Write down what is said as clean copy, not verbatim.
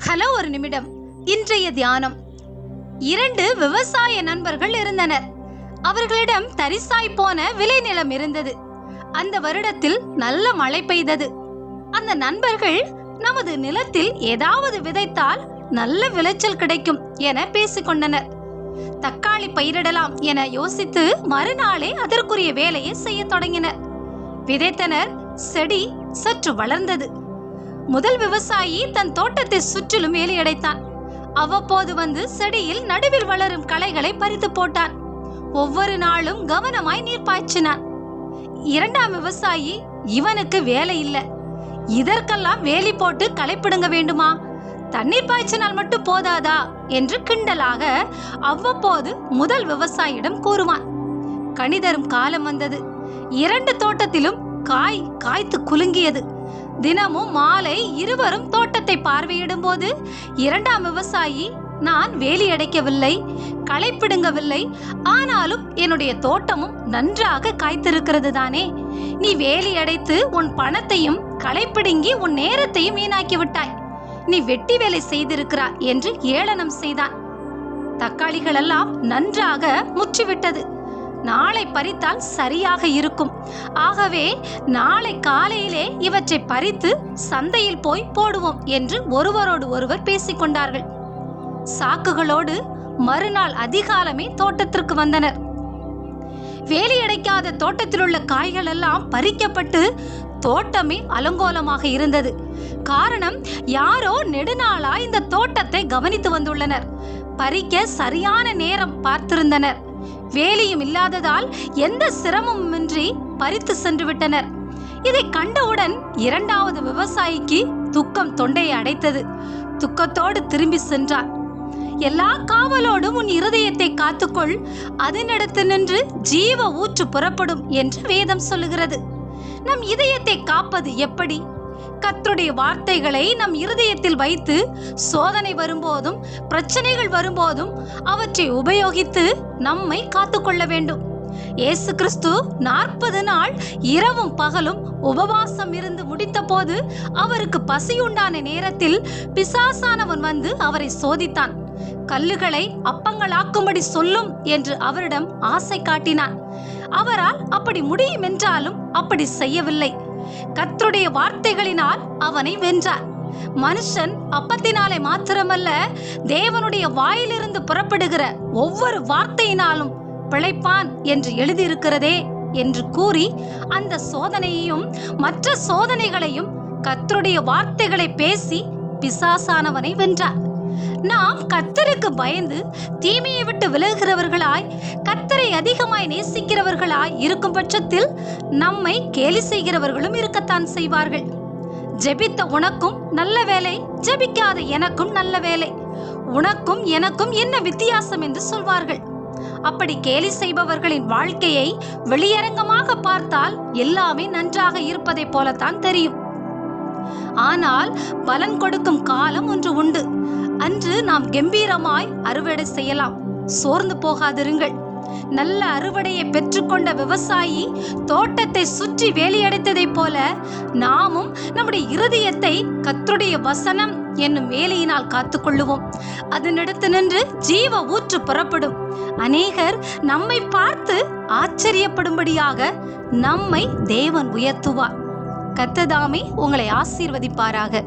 Hello ஒரு நிமிடம். இன்றைய தியானம். 2 விவசாய நண்பர்கள் இருந்தனர். அவர்களிடம் தரிசாய் போன விளைநிலம் இருந்தது. அந்த வருடத்தில் நல்ல மழை பெய்தது. அந்த நண்பர்கள் நமது நிலத்தில் ஏதாவது விதைத்தால் நல்ல விளைச்சல் கிடைக்கும் என பேசிக்கொண்டனர். தக்காளி பயிரிடலாம் என யோசித்து மறுநாளே அதற்குரிய வேலையை செய்ய தொடங்கினர். விதைத்தனர். செடி சற்று வளர்ந்தது. முதல் விவசாயி தன் தோட்டத்தை சுற்றிலும் வேலியடைத்தான். அவ்வப்போது வந்து செடியில் நடுவில் வளரும் களைகளை பறித்து போட்டான். ஒவ்வொரு நாளும் கவனமாய் நீர் பாய்ச்சினான். இரண்டாம் விவசாயி, இவனுக்கு வேலை இல்லை, இதற்கெல்லாம் வேலி போட்டு களைப்பிடுங்க வேண்டுமா, தண்ணீர் பாய்ச்சினால் மட்டும் போதாதா என்று கிண்டலாக அவ்வப்போது முதல் விவசாயியிடம் கூறுவான். கனிதரும் காலம் வந்தது. 2 தோட்டத்திலும் காய்த்து குலுங்கியது. தினமும் மாலை இருவரும் தோட்டத்தை பார்வையிடும் போது இரண்டாம் விவசாயி, நான் வேலி அடைக்கவில்லை, களைப்பிடுங்கவில்லை, ஆனாலும் என்னுடைய தோட்டமும் நன்றாக காய்த்திருக்கிறது தானே, நீ வேலி அடைத்து உன் பணத்தையும் களைப்பிடுங்கி உன் நேரத்தையும் வீணாக்கி விட்டாய், நீ வெட்டி வேலை செய்திருக்கிறாய் என்று ஏளனம் செய்தான். தக்காளிகள் எல்லாம் நன்றாக முற்றிவிட்டது. நாளை பறித்தால் சரியாக இருக்கும், ஆகவே நாளை காலையிலே இவற்றை பறித்து சந்தையில் போய் போடுவோம் என்று ஒருவரோடு ஒருவர் பேசிக்கொண்டார்கள். சாக்குகளோடு மறுநாள் அதிகாலமே தோட்டத்திற்கு வந்தனர். வேலியடைக்காத தோட்டத்தில் உள்ள காய்கள் எல்லாம் பறிக்கப்பட்டு தோட்டமே அலங்கோலமாக இருந்தது. காரணம், யாரோ நெடுநாளா இந்த தோட்டத்தை கவனித்து வந்துள்ளனர். பறிக்க சரியான நேரம் பார்த்திருந்தனர். வேலியும் இல்லாததால் எந்த சிரமமின்றி பறித்து சென்று விட்டனர். இதை கண்டவுடன் இரண்டாவது விவசாயிக்கு துக்கம் தொண்டையை அடைத்தது. துக்கத்தோடு திரும்பி சென்றார். எல்லா காவலோடும் உன் இருதயத்தை காத்துக்கொள், அதனிடத்து நின்று ஜீவ ஊற்று புறப்படும் என்று வேதம் சொல்லுகிறது. நம் இதயத்தை காப்பது எப்படி? கர்த்தருடைய வார்த்தைகளை நம் இருதயத்தில் வைத்து சோதனை வரும்போதும் பிரச்சனைகள் வரும்போதும் அவற்றை உபயோகித்து நம்மை காத்துக்கொள்ள வேண்டும். இயேசு கிறிஸ்து 40 நாள் இரவும் பகலும் உபவாசம் இருந்து முடித்த போது அவருக்கு பசியுண்டான நேரத்தில் பிசாசானவன் வந்து அவரை சோதித்தான். கல்லுகளை அப்பங்களாக்கும்படி சொல்லும் என்று அவரிடம் ஆசை காட்டினான். அவரால் அப்படி முடியும் என்றாலும் அப்படி செய்யவில்லை. கர்த்தருடைய வார்த்தைகளினால் அவனை வென்றார். மனுஷன் அப்பத்தினாலே மாத்திரமல்ல, தேவனுடைய வாயிலிருந்து புறப்படுகிற ஒவ்வொரு வார்த்தையினாலும் பிழைப்பான் என்று எழுதியிருக்கிறதே என்று கூறி அந்த சோதனையையும் மற்ற சோதனைகளையும் கர்த்தருடைய வார்த்தைகளை பேசி பிசாசானவனை வென்றார். நாம் கர்த்தருக்கு பயந்து தீமையை விட்டு விலகுகிறவர்களாய், கர்த்தரை அதிகமாய் நேசிக்கிறவர்களாய் இருக்கும் பட்சத்தில் நம்மை கேலி செய்கிறவர்களும் இருக்கத்தான் செய்வார்கள். ஜெபித்த உனக்கும் நல்ல வேலை, ஜெபிக்காத எனக்கும் நல்ல வேலை, உனக்கும் எனக்கும் என்ன வித்தியாசம் என்று சொல்வார்கள். அப்படி கேலி செய்பவர்களின் வாழ்க்கையை வெளியரங்கமாக பார்த்தால் எல்லாமே நன்றாக இருப்பதை போலத்தான் தெரியும். ஆனால் பலன் கொடுக்கும் காலம் ஒன்று உண்டு. அன்று நாம் கம்பீரமாய் அறுவடை செய்யலாம். சோர்ந்து போகாதிருங்கள். நல்ல அறுவடையை பெற்றுக்கொண்ட விவசாயி தோட்டத்தை சுற்றி வேலியடைத்ததைப் போல நாமும் நம்முடைய இருதயத்தை கர்த்தருடைய வசனம் என்னும் வேலையினால் காத்துக்கொள்ளுவோம். அதனிடத்து நின்று ஜீவ ஊற்று புறப்படும். அநேகர் நம்மை பார்த்து ஆச்சரியப்படும்படியாக நம்மை தேவன் உயர்த்துவார். கர்த்தர் தாமே உங்களை ஆசீர்வதிப்பாராக.